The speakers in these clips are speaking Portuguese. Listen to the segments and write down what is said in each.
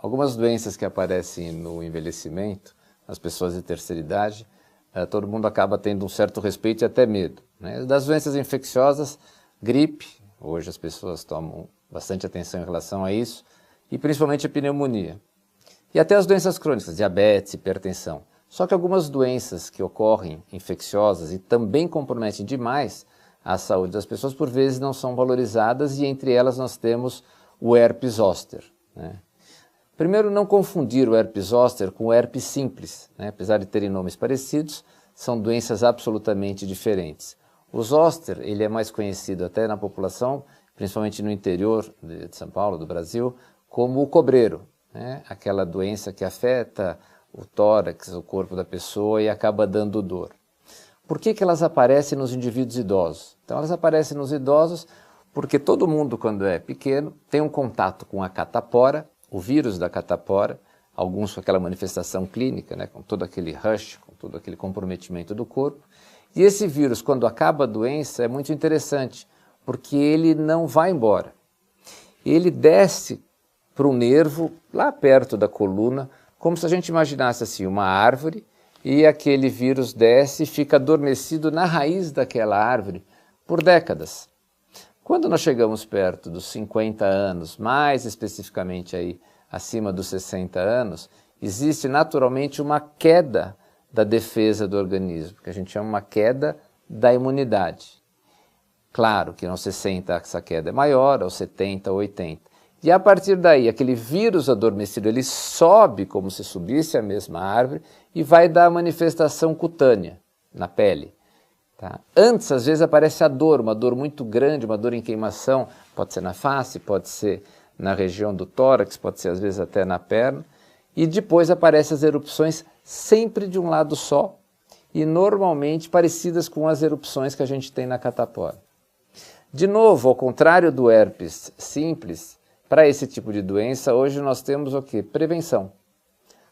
algumas doenças que aparecem no envelhecimento, nas pessoas de terceira idade, todo mundo acaba tendo um certo respeito e até medo, né? Das doenças infecciosas, gripe, hoje as pessoas tomam bastante atenção em relação a isso, e principalmente a pneumonia. E até as doenças crônicas, diabetes, hipertensão. Só que algumas doenças que ocorrem infecciosas e também comprometem demais a saúde das pessoas, por vezes não são valorizadas, e entre elas nós temos o herpes zoster, né? Primeiro, não confundir o herpes zoster com o herpes simples, né? Apesar de terem nomes parecidos, são doenças absolutamente diferentes. O zoster, ele é mais conhecido até na população, principalmente no interior de São Paulo, do Brasil, como o cobreiro, né? Aquela doença que afeta o tórax, o corpo da pessoa, e acaba dando dor. Por que elas aparecem nos indivíduos idosos? Então elas aparecem nos idosos porque todo mundo, quando é pequeno, tem um contato com a catapora, o vírus da catapora, alguns com aquela manifestação clínica, né, com todo aquele rush, com todo aquele comprometimento do corpo. E esse vírus, quando acaba a doença, é muito interessante, porque ele não vai embora. Ele desce para o nervo, lá perto da coluna, como se a gente imaginasse assim, uma árvore, e aquele vírus desce e fica adormecido na raiz daquela árvore por décadas. Quando nós chegamos perto dos 50 anos, mais especificamente aí acima dos 60 anos, existe naturalmente uma queda da defesa do organismo, que a gente chama uma queda da imunidade. Claro que aos 60 essa queda é maior, aos 70, 80. E a partir daí, aquele vírus adormecido, ele sobe como se subisse a mesma árvore e vai dar a manifestação cutânea na pele. Tá? Antes, às vezes, aparece a dor, uma dor muito grande, uma dor em queimação, pode ser na face, pode ser na região do tórax, pode ser às vezes até na perna, e depois aparecem as erupções sempre de um lado só, e normalmente parecidas com as erupções que a gente tem na catapora. De novo, ao contrário do herpes simples, para esse tipo de doença, hoje nós temos o quê? Prevenção.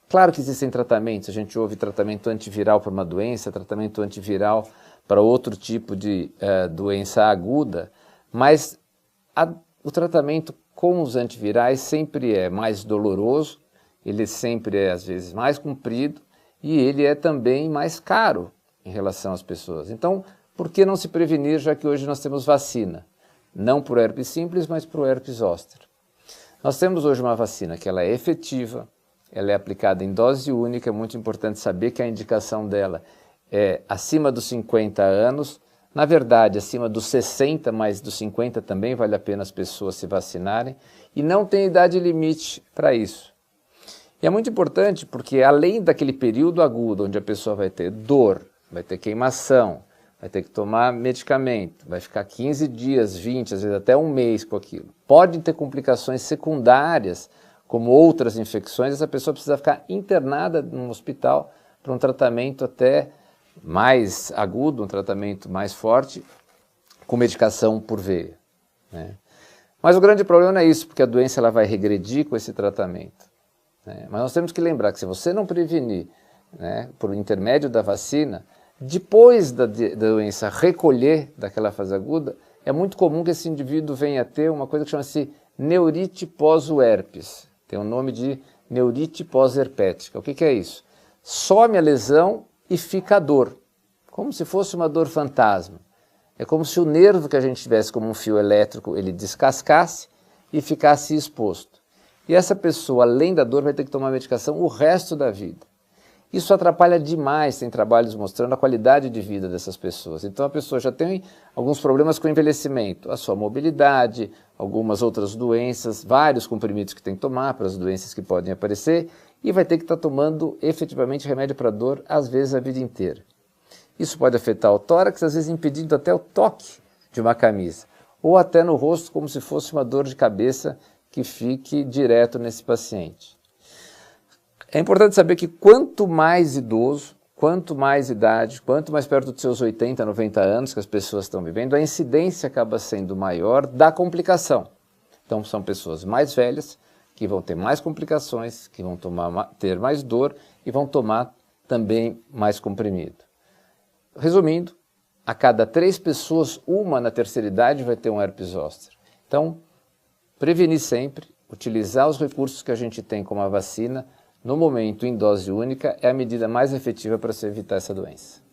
Claro que existem tratamentos, a gente ouve tratamento antiviral para uma doença, tratamento antiviral para outro tipo de doença aguda, mas o tratamento com os antivirais sempre é mais doloroso, ele sempre é às vezes mais comprido e ele é também mais caro em relação às pessoas. Então, por que não se prevenir, já que hoje nós temos vacina? Não para o herpes simples, mas para o herpes zoster. Nós temos hoje uma vacina que ela é efetiva, ela é aplicada em dose única, é muito importante saber que a indicação dela é acima dos 50 anos, na verdade acima dos 60, mas dos 50 também vale a pena as pessoas se vacinarem, e não tem idade limite para isso. E é muito importante porque além daquele período agudo onde a pessoa vai ter dor, vai ter queimação, vai ter que tomar medicamento, vai ficar 15 dias, 20, às vezes até um mês com aquilo. Pode ter complicações secundárias, como outras infecções, essa pessoa precisa ficar internada num hospital para um tratamento até mais agudo, um tratamento mais forte, com medicação por veia, né? Mas o grande problema não é isso, porque a doença ela vai regredir com esse tratamento, né? Mas nós temos que lembrar que se você não prevenir, né, por intermédio da vacina, depois da doença recolher daquela fase aguda, é muito comum que esse indivíduo venha a ter uma coisa que chama-se neurite pós-herpes. Tem o nome de neurite pós-herpética. O que é isso? Some a lesão e fica a dor, como se fosse uma dor fantasma. É como se o nervo que a gente tivesse como um fio elétrico, ele descascasse e ficasse exposto. E essa pessoa, além da dor, vai ter que tomar medicação o resto da vida. Isso atrapalha demais, tem trabalhos mostrando a qualidade de vida dessas pessoas. Então a pessoa já tem alguns problemas com o envelhecimento, a sua mobilidade, algumas outras doenças, vários comprimidos que tem que tomar para as doenças que podem aparecer, e vai ter que estar tomando efetivamente remédio para dor, às vezes a vida inteira. Isso pode afetar o tórax, às vezes impedindo até o toque de uma camisa, ou até no rosto, como se fosse uma dor de cabeça que fique direto nesse paciente. É importante saber que quanto mais idoso, quanto mais idade, quanto mais perto dos seus 80, 90 anos que as pessoas estão vivendo, a incidência acaba sendo maior da complicação. Então são pessoas mais velhas, que vão ter mais complicações, que vão ter mais dor e vão tomar também mais comprimido. Resumindo, a cada 3 pessoas, uma na terceira idade vai ter um herpes zoster. Então, prevenir sempre, utilizar os recursos que a gente tem como a vacina, no momento em dose única, é a medida mais efetiva para se evitar essa doença.